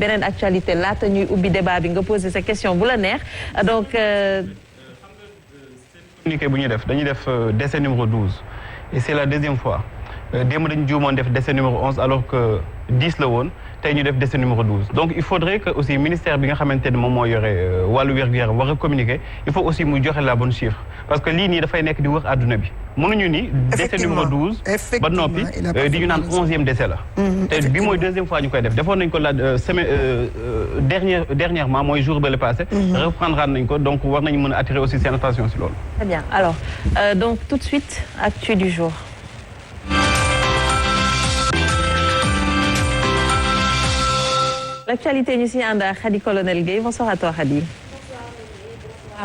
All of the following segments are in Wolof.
beneen actualité laata ñuy ubbi débat bi nga poser sa question bu la neex donc. communiqué bu ñuy def dañuy def décès numéro 12 et c'est la deuxième fois démb dañu juumoon def décès numéro 11 alors que 10 la woon tey ñu def décès numéro 12 donc il faudrait que aussi ministère bi nga xamante ne moom moo yore wàllu wér-gu-yaram war a communiquer il faut aussi mu joxe la bonne chiffre parce que lii nii dafay nekk di wër àdduna bi mënuñu ni décès numéro 12 ba noppi di ñu naan 11e décès la te bi mooy deuxième fois ñu koy def defoon nañ ko la semaine dernièrement mooy jour ba le passé reprendre nañ ko donc war nañu mën a attirer aussi seen attention si loolu. Très bien alors donc tout de suite actu du jour. L'actualité ñu si ànd ak Khady Colonel Gueye bonsoir à toi Khady.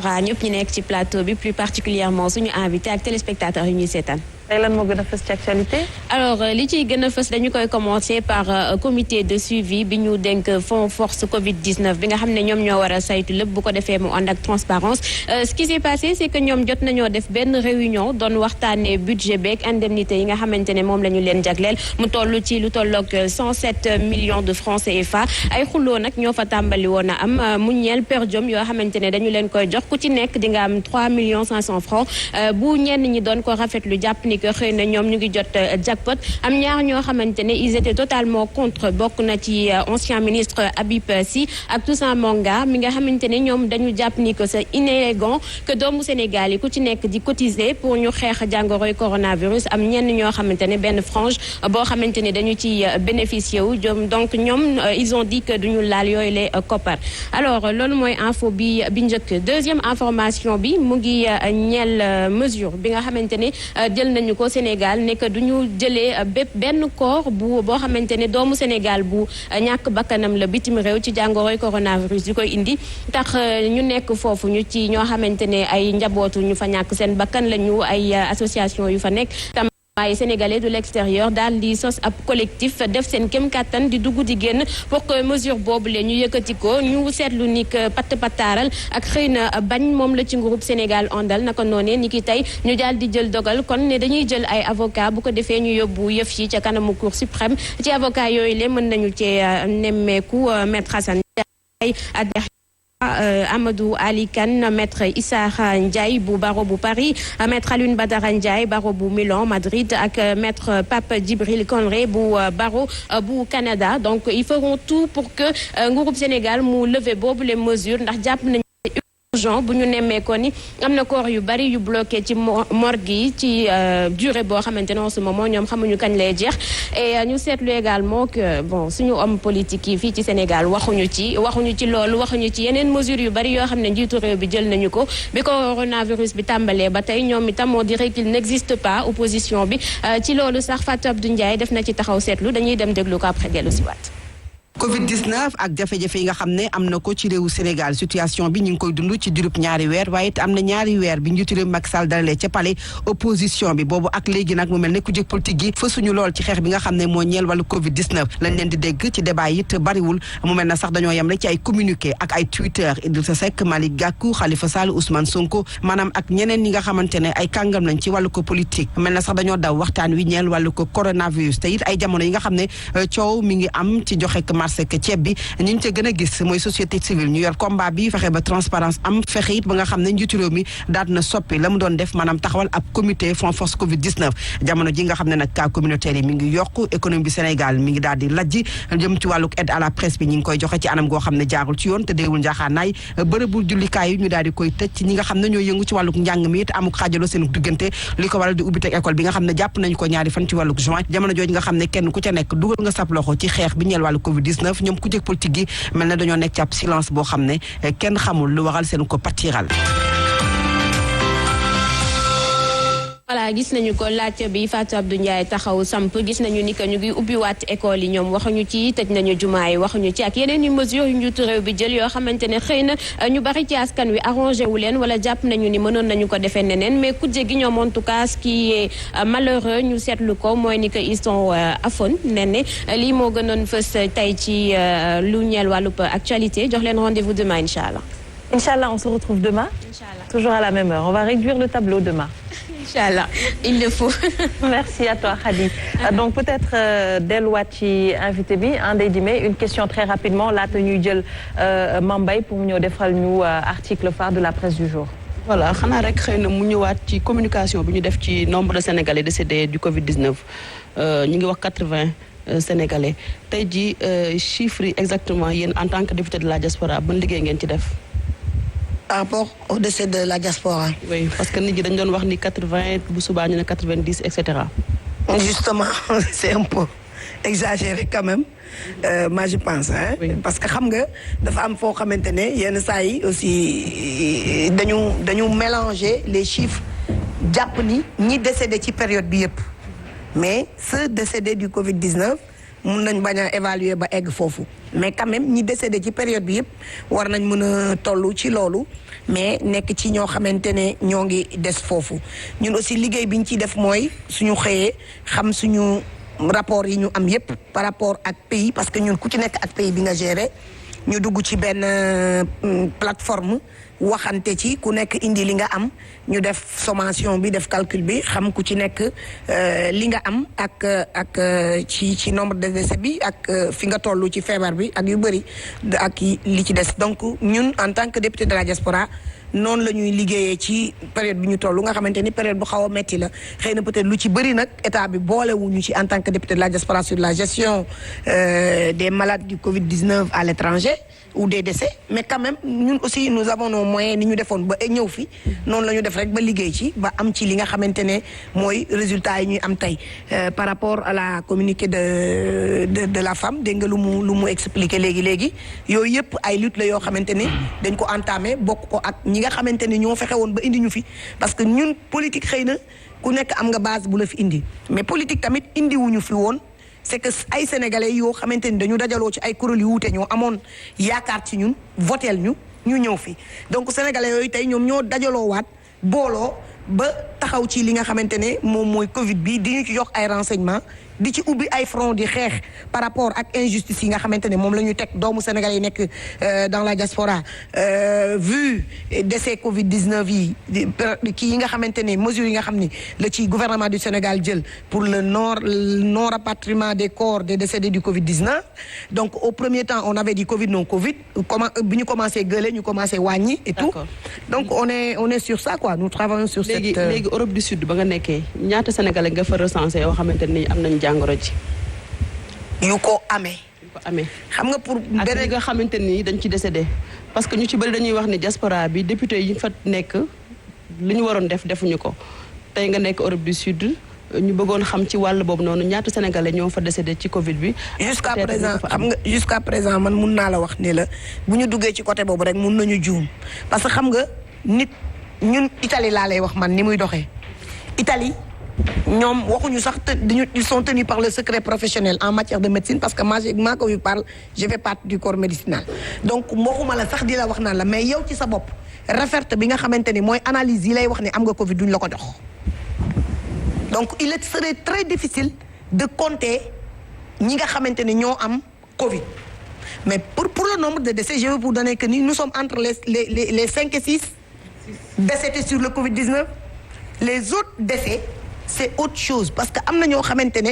waaw ñëpp ñu nekk ci plateau bi plus particulièrement suñu invité ak téléspectateurs yi ñuy seetaan. tey lan moo gën a fës ci actualité. alors li ciy gën a fës dañu koy commencer par comité de suivi bi ñu dénk fonds force Covid 19 bi nga xam ne ñoom ñoo war a saytu lépp bu ko defee mu ànd ak transparence ce qui s'est passé c'est que ñoom jot nañoo def benn réunion doon waxtaanee budget beeg indemnité yi nga xamante ne moom la ñu leen jagleel mu toll ci lu tolloog 107 millions de francs CFA ay xuloo nag ñoo fa tàmbali woon a am mu ñeel per diem yoo xamante ne dañu leen koy jox ku ci nekk di nga am 3 millions 500 francs bu ñenn ñi doon ko rafetlu jàpp ni que xëy na ñoom ñu ngi jot jackpot am ñaar ñoo xamante ne ils étaient totalement contre bokk na ci ancien ministre Habib Sy ak Toussaint Manga mi nga xamante ne ñoom dañu jàpp ni que c'est inélégant que doomu Sénégal yi ku ci nekk di cotiser pour ñu xeex jàngoroy coronavirus am ñenn ñoo xamante ne benn frange boo xamante ne dañu ci bénéficier wu donc ñoom ils ont dit que duñu laal yooyu les koppar alors loolu mooy info bi njëkk deuxième information bi mu ngi ñeel mesure bi nga xamante ne jël nañu ko Sénégal ne que duñu jëlee benn corps boo xamante ne doomu Sénégal bu ñàkk bakkanam la bitim réew ci jàngoroy coronavirus di koy indi tax ñu nekk foofu ñu ci ñoo xamante ne ay njabootu ñu fa ñàkk seen bakkan lañu ay association yu fa nekk waaye sénégalais de l'extérieur daal di sos ab collectif def seen kem kàttan di dugg di génn pour que mesure boobu leen ñu yëkkati ko ñu seetlu ni que pataaral ak xëy na bañ moom la ci groupe Sénégal ondal naka noonee ni ki tey ñu daal di jël dogal kon ne dañuy jël ay avocat bu ko defee ñu yóbbu yëf yi ca kanamu cour suprême ci avocat yooyu le mën nañu cee nemmeeku maître Assane Amadou Ali Kane maître Issa Ndiaye bu barreau bu Paris maître Alioune Badara Ndiaye barreau bu Milan Madrid ak maître Pape Djibril Conré bu barreau bu Canada donc ils feront tout pour que nguurub Sénégal mu lever boobu les mesures ndax jàpp nañu bu ñu nemmeekoo ni am na corps yu bari yu bloqué ci morgue yi ci durée boo xamante ne en ce moment ñoom xamuñu kañ lay jeex et ñu seetlu également que bon suñu homme politique yi fii ci Sénégal waxuñu ci loolu waxuñu ci yeneen mesures yu bari yoo xam ne njiitu réew bi jël nañu ko bi coronavirus bi tàmbalee ba tey ñoom itam on dirait qu'il n'existe pas opposition bi ci loolu sax Fatou Abdou Ndiaye def na ci taxaw seetlu dañuy dem déglu ko après dellu si waat Covid-19 ak jafe-jafe yi nga xam ne am na ko ci réewu Sénégal situation bi ñu ngi koy dund ci durub ñaari weer waaye it am na ñaari weer bi njiitu réew Macky Sall dalalee ca palais opposition bi boobu ak léegi nag mu mel ne ku jëkk politique gi fësuñu lool ci xeex bi nga xam ne moo ñeel wàllu Covid-19 lañ leen di dégg ci débat yi it bariwul mu mel na sax dañoo yem rek ci ay communiqué ak ay Twitter Idrissa Seck Malick Gakou Khalifa Sall Ousmane Sonko maanaam ak ñeneen ñi nga xamante ne ay kàngam lañ ci wàllu ko politique mel na sax dañoo daw waxtaan wi ñeel wàllu ko coronavirus te it ay jamono yi nga xam ne coow mi ngi am ci joxe parce que ceeb bi ñu ngi ca gën a gis mooy société civile ñu yor combat bi fexe ba transparence am fexe it ba nga xam ne njiitu réew mi daal na soppi la mu doon def maanaam taxawal ab comité fonds force Covid 19 jamono ji nga xam ne nag cas communautaire yi mi ngi yokku économie bi Sénégal mi ngi daal di lajji jëm ci wàlluk aide à la presse bi ñu ngi koy joxe ci anam goo xam ne jaarul ci yoon te déewul njaaxaanaay bërëbul jullikaay yi ñu daal di koy tëj ci ñi nga xam ne ñoo yëngu ci wàlluk njàng mi it amuk xaajaloo seen diggante li ko waral di ubbi teg école bi nga xam ne jàpp nañu ko ñaari fan ci wàlluk juin jamono jooju nga xam ne kenn ku ca nekk dugal nga sab loxo ci xeex bi ñeel wàllu Covid 19 ñoom ku jëkk politique gi mel na dañoo nekk ci ab silence boo xam ne kenn xamul lu waral seen ko patiral voilà gis nañu ko laajte bi Fatou Abdou Ndiaye taxaw samp gis nañu ni que ñu ngi ubbiwaat école yi ñoom waxuñu ci tëj nañu jumaa yi waxuñu ci ak yeneen i mesures yu njiitu réew bi jël yoo xamante ne xëy na ñu bari ci askan wi arrangé wu leen wala jàpp nañu ni mënoon nañu ko defee neneen mais kujje gi ñoom en tout cas ce qui est malheureux ñu seetlu ko mooy ni que ils sont aphone ne lii moo gënoon fës tey ci lu ñeel wàllub actualité jox leen rendez-vous demain incha allah. Inch'Allah, on se retrouve demain. Inch'Allah. Toujours à la même heure. On va réduire le tableau demain. Inch'Allah, il le faut. Merci à toi Khady. Donc peut-être delluwaat ci invité bi Ndeye Dime une question très rapidement laata ñuy jël Mambay pour mu ñëw defal ñu article phare de la presse du jour. voilà xanaa rek xëy na mu ñëwaat ci communication bi ñu def ci nombre de Sénégalais décédés du Covid-19 ñu ngi wax 80 Sénégalais tey jii chiffres yi exactement yéen en tant que député de la diaspora ban liggéey ngeen ci def. Par rapport au décès de la diaspora. oui parce que nit ñi dañ doon wax ni 80 bu subaa ñu ne 90 et cetera. Justement c'est un peu exagéré quand même moi je pense Oui. parce que xam nga dafa am foo xamante ne yenn saa yi aussi dañu mélanger les chiffres jàpp ni ñi décédé ci période bi yëpp mais ceux décédés du Covid-19 mun nañ bañ a évaluer ba egg foofu mais quand même ñi décédé ci période bi yëpp war nañ mën a toll ci loolu mais nekk ci ñoo xamante ne ñoo ngi des foofu ñun aussi liggéey bi ñu ciy def mooy suñu xëyee xam suñu rapport yi ñu am yëpp par rapport ak pays parce que ñun ku ci nekk ak pays bi nga géré ñu dugg ci benn plateforme waxante ci ku nekk indi li nga am ñu def sommation bi def calcul bi xam ku ci nekk li nga am ak ci nombre de décès bi ak fi nga toll ci feebar bi ak yu bëri ak li ci des donc ñun en tant que député de la diaspora noonu la ñuy liggéeyee ci période bi ñu toll nga xamante ni période bu xaw a metti la xëy na peut-être lu ci bëri nag état bi boolewuñu ci en tant que député de la diaspora sur la gestion des malades du Covid-19 à l'étranger ou des décès mais quand même ñun aussi nous avons nos moyens ni ñu defoon ba ñëw fi noonu la ñu def rek ba liggéey ci ba am ci li nga xamante ne mooy résultat yi ñuy am tey par rapport à la communiqué de la femme dégg nga lu mu expliqué léegi yooyu yëpp ay lutte la yoo xamante ne dañ ko entamé bokk ko ak ñi nga xamante ne ñoo fexe woon ba indi ñu fi parce que ñun politique xëy na ku nekk am nga base bu la fi indi mais politique tamit indi wuñu fi woon c'est que ay sénégalais yoo xamante ni dañu dajaloo ci ay kuréel yu wuute ñoo amoon yaakaar ci ñun voteel ñu ñëw fi donc sénégalais yooyu tey ñoom ñoo dajaloo waat booloo ba taxaw ci li nga xamante ne moom mooy Covid bi di ñu ci jox ay renseignements di ci ubbi ay front di xeex par rapport ak injustice yi nga xamante ne moom la ñu teg doomu sénégalais yi nekk dans la diaspora vu décès Covid-19 yi kii yi nga xamante ne mesures yi nga xam ni la ci gouvernement du Sénégal jël pour le non rapatriement des corps des décédés du Covid-19 donc au premier temps on avait dit Covid non Covid bi ñu commencé gële ñu commencé wàññi et tout donc on est sur ça quoi nous travaillons sur cette léegi Europe du Sud ba nga nekkee ñaata sénégalais nga fa recensé yoo xamante ni am nañ jàngoro ji. yu ko amee. xam nga pour beneen nga xamante ni dañ ci décédé parce que ñu ci bëri dañuy wax ni diaspora bi député yi fa nekk li ñu waroon defuñu ko tey nga nekk Europe du Sud ñu bëggoon xam ci wàll boobu noonu ñaata sénégalais ñoo fa décédé ci Covid bi. jusqu'à présent man mun naa la wax ni la bu ñu duggee ci côté boobu rek mun nañu juum parce que xam nga nit ñun Italie laa lay wax man ni muy doxee Italie. ñoom waxuñu sax ils sont tenus par le secret professionnel en matière de médecine parce que moi quand je parle je fais partie du corps médicinal donc waxuma la sax di la wax naan la mais yow ci sa bopp raferte bi nga xamante ni mooy analyse yi lay wax ne am nga Covid duñ la ko jox donc il serait très difficile de compter ñi nga xamante ni ñoo am Covid mais pour le nombre de décès je vais vous donner que nous sommes entre les 5 et 6 décédés sur le Covid-19 les autres décès c'est autre chose parce que am na ñoo xamante ne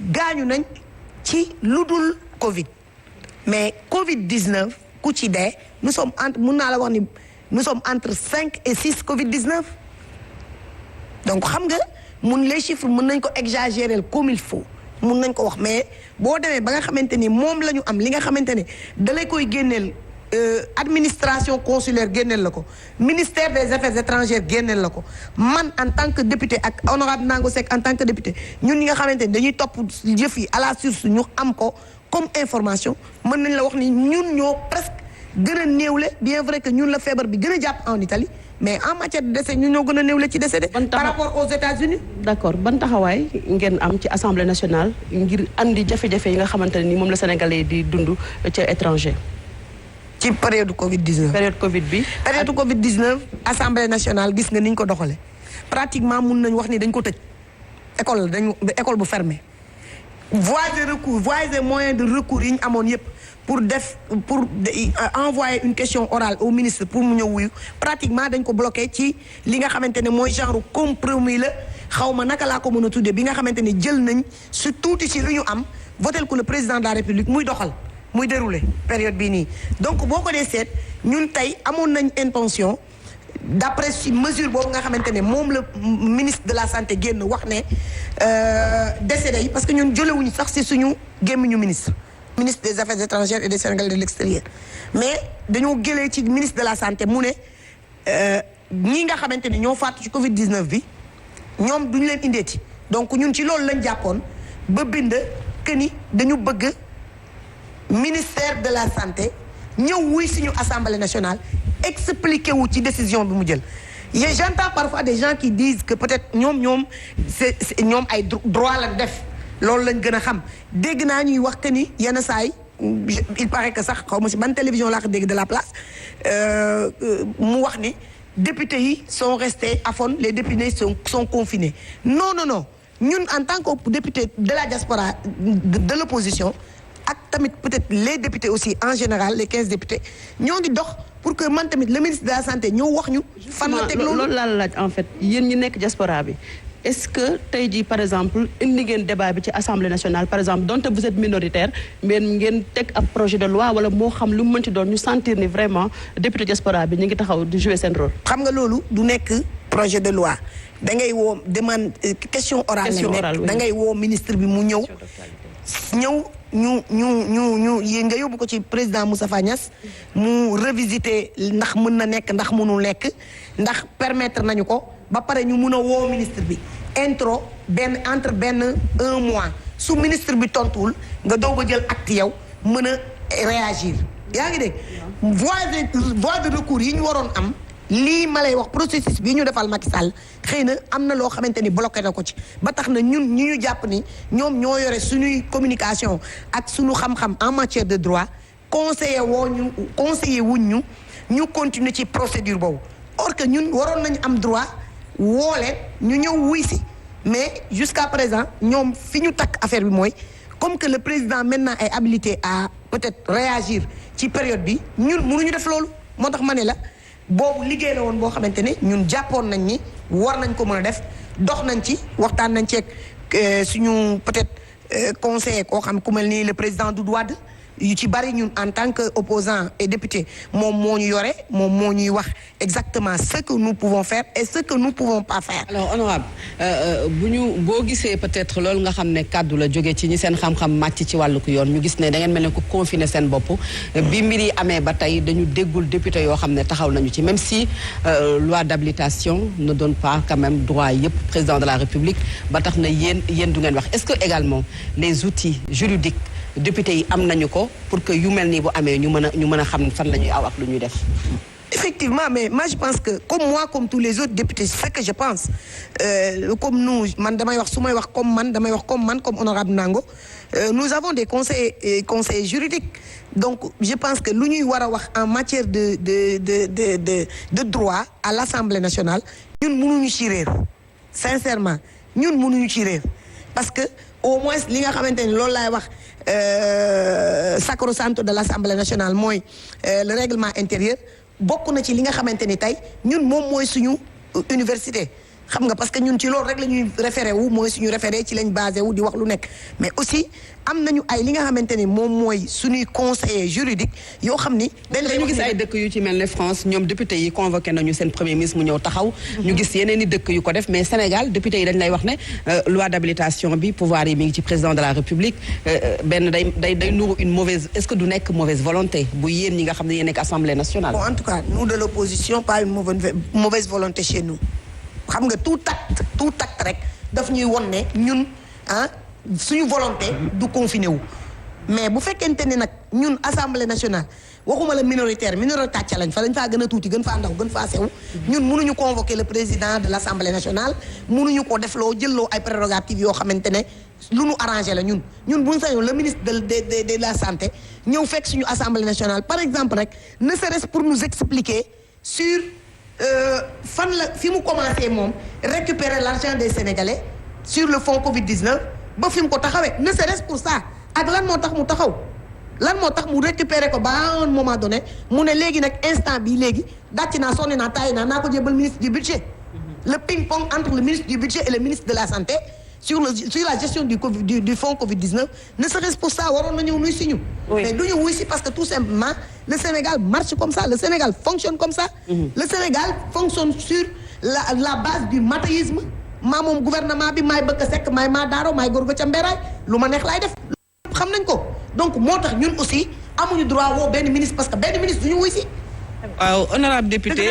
gaañu nañ ci lu dul Covid mais Covid-19 ku ci dee nous sommes entre mun naa la wax ni nous sommes entre 5 et 6 Covid-19 donc xam nga les chiffres mun nañ ko exagérer comme il faut mun nañ ko wax mais boo demee ba nga xamante ni moom la ñu am li nga xamante ne dalay koy génneel administration consulaire génneel la ko ministère des affaires étrangères génneel la ko man en tant que député ak honorable Nango Seck en tant que député ñun ñi nga xamante ni dañuy topp jëf yi à la source ñu am ko comme information mën nañ la wax ni ñun ñoo presque gën a néewle bien vrai que ñun la feebar bi gën a jàpp en Italie mais en matière de décès ñun ñoo gën a néewle ci décédé par rapport aux États-Unis d'accord ban taxawaay ngeen am ci Assemblée nationale ngir andi jafe-jafe yi nga xamante ne ni moom la Sénégalais di dund ca étranger ci période Covid-19 période Covid bi. période Covid-19 assemblée nationale gis nga ni ñu ko doxalee pratiquement mun nañu wax ni dañ ko tëj école la école bu fermé voies et moyens de recours yi ñu amoon yëpp pour envoyer une question orale au ministre pour mu ñëw wuyu pratiquement dañ ko bloqué ci li nga xamante ne mooy genre compromis la xaw ma naka laa ko mën a tuddee bi nga xamante ne jël nañ su tuuti ci lu ñu am votel ko le président de la république muy doxal muy dérouler période bii nii donc boo ko dee seet ñun tey amoon nañ intention d'après si mesure boobu nga xamante ne moom la ministre de la santé génn wax ne décédé yi parce que ñun jëlewuñu sax si suñu gémmiñu ministre des affaires étrangères et des Sénégalais de l'extérieur mais dañoo gélee ci ministre de la santé mu ne ñii nga xamante ne ñoo faatu ci Covid 19 bi ñoom duñu leen indeeti donc ñun ci loolu lañ jàppoon ba bind que ni dañu bëgg ministère de la santé ñëw wuy suñu assemblée nationale expliqué wu ci décision bi mu jël j'entends parfois des gens qui disent que peut-être ñoom c'est ñoom ay droit la def loolu lañ gën a xam dégg naa ñuy wax que ni yenn saay il paraît que sax xaw ma si ban télévision laa ko dégg de la place mu wax ni députés yi sont restés à fond les députés sont confinés non ñun en tant que député de la diaspora de l'opposition ak tamit peut-être les députés aussi en général les 15 députés ñoo ngi dox pour que man tamit le ministre de la santé ñëw wax ñu fan la teg loolu laa la laaj en fait yéen ñi nekk diaspora bi est-ce que tey jii par exemple indi ngeen débat bi ci assemblée nationale par exemple donte vous êtes minoritaire mais ngeen teg ab projet de loi wala moo xam lu mu mënti doon ñu sentir ni vraiment député diaspora bi ñu ngi taxaw di jouer seen rôle. xam nga loolu du nekk projet de loi da ngay woo demande question orale la nekk da ngay woo ministre bi mu ñëw ñu nga yóbbu ko ci président Moustapha Niasse mu revisiter ndax mën na nekk ndax mënul nekk ndax permettre nañu ko ba pare ñu mun a woo ministre bi entre benn un mois su ministre bi tontuwul nga doog a jël acte yow mën a réagir yaa ngi dégg voie de recours yi ñu waroon am lii ma lay wax processus bii ñu defal Macky Sall xëy na am na loo xamante ni bloqué na ko ci ba tax na ñun ñu jàpp ni ñoom ñoo yore suñuy communication ak suñu xam-xam en matière de droit conseiller wuñ ñu continuer ci procédure boobu or que ñun waroon nañu am droit woole ñu ñëw wuy si mais jusqu'à présent ñoom fi ñu takk affaire bi mooy comme que le président maintenant est habilité à peut-être réagir ci période bi ñun mënuñu def loolu moo tax ma ne la boobu liggéey la woon boo xamante ne ñun jàppoon nañ ni war nañ ko mën a def dox nañ ci waxtaan nañ ceeg suñu peut-être conseiller koo xam ku mel ni le président Doudou Wade yu ci bari ñun en tant que opposant et député moom moo ñu yore moom moo ñuy wax exactement ce que nous pouvons faire et ce que nous pouvons pas faire. alors honorable boo gisee peut-être loolu nga xam ne kàddu la jógee ci ñi seen xam-xam màcc ci wàllu ko yoon ñu gis ne da ngeen mel ne ko confiner seen bopp bi mbir yi amee ba tey dañu déggul député yoo xam ne taxaw nañu ci même si loi d'habilitation ne donne pas quand même droit yëpp président de la République ba tax na yéen du ngeen wax est-ce que également les outils juridiques député yi am nañu ko pour que yu mel nii bu amee ñu mën a xam fan la ñuy aw ak lu ñuy def. Effectivement, mais moi je pense que comme tous les autres députés c'est ce que je pense comme nous man damay wax su may wax comme man damay wax comme honorable Nango nous avons des conseillers juridiques donc je pense que lu ñuy war a wax en matière de droit à l'Assemblée nationale ñun mënuñu ci réer sincèrement ñun mënuñu ci réer parce que au moins li nga xamante ni loolu laay wax sacro-santo de l'Assemblée nationale mooy le règlement intérieur bokk na ci li nga xamante ni tey ñun moom mooy suñu université xam nga parce que ñun ci loolu rek la ñuy référé wu mooy suñu référé ci lañ basé wu di wax lu nekk mais aussi am nañu ay li nga xamante ni moom mooy suñuy conseiller juridique yoo xam ni dañu gis ay dëkk yu ci mel ne France ñoom député yi convoqué nañu seen premier ministre mu ñëw taxaw ñu gis yeneen i dëkk yu ko def mais Sénégal député yi dañ lay wax ne loi d'habilitation bi pouvoir yi mi ngi ci président de la République benn day nuru une mauvaise est-ce que du nekk mauvaise volonté bu yéen ñi nga xam ne yéen nekk Assemblée nationale. Bon, en tout cas nous de l'opposition pas une mauvaise volonté chez nous xam nga tout acte rek daf ñuy won ne ñun suñu volonté du confiné wu mais bu fekkente ne nag ñun Assemblée nationale waxuma la minoritaire tàcca lañ fa dañ faa gën a tuuti gën faa ndaw gën faa sew ñun mënuñu convoquer le président de l'Assemblée nationale mënuñu ko defloo jëlloo ay prérogatives yoo xamante ne lu nu arrangé la ñun buñ sañoon le ministre de la santé ñëw fekk suñu Assemblée nationale par exemple rek ne serait-ce pour nous expliquer sur fan la fi mu commencé moom récupérer l'argent des Sénégalais sur le fonds Covid-19 ba fi mu ko taxawee ne serait-ce pour ça ak lan moo tax mu taxaw lan moo tax mu récupérer ko ba à un moment donné mu ne léegi nag instant bi léegi dàcc naa sonné naa taay naa ko jébal ministre du budget le ping-pong entre le ministre du budget et le ministre de la santé sur la gestion du fonds Covid-19 ne serait-ce pour ça waroon na ñëw nuy si ñu mais du ñu wuy si parce que tout simplement le Sénégal marche comme ça le Sénégal fonctionne comme ça le Sénégal fonctionne sur la base du matéisme maa moom gouvernement bi maay bëgg a sekk maay maa daaro maay góor ga ca mberaay lu ma neex laay def xam nañ ko donc moo tax ñun aussi amuñu droit woo benn ministre parce que benn ministre du ñu wuy si waaw honorable député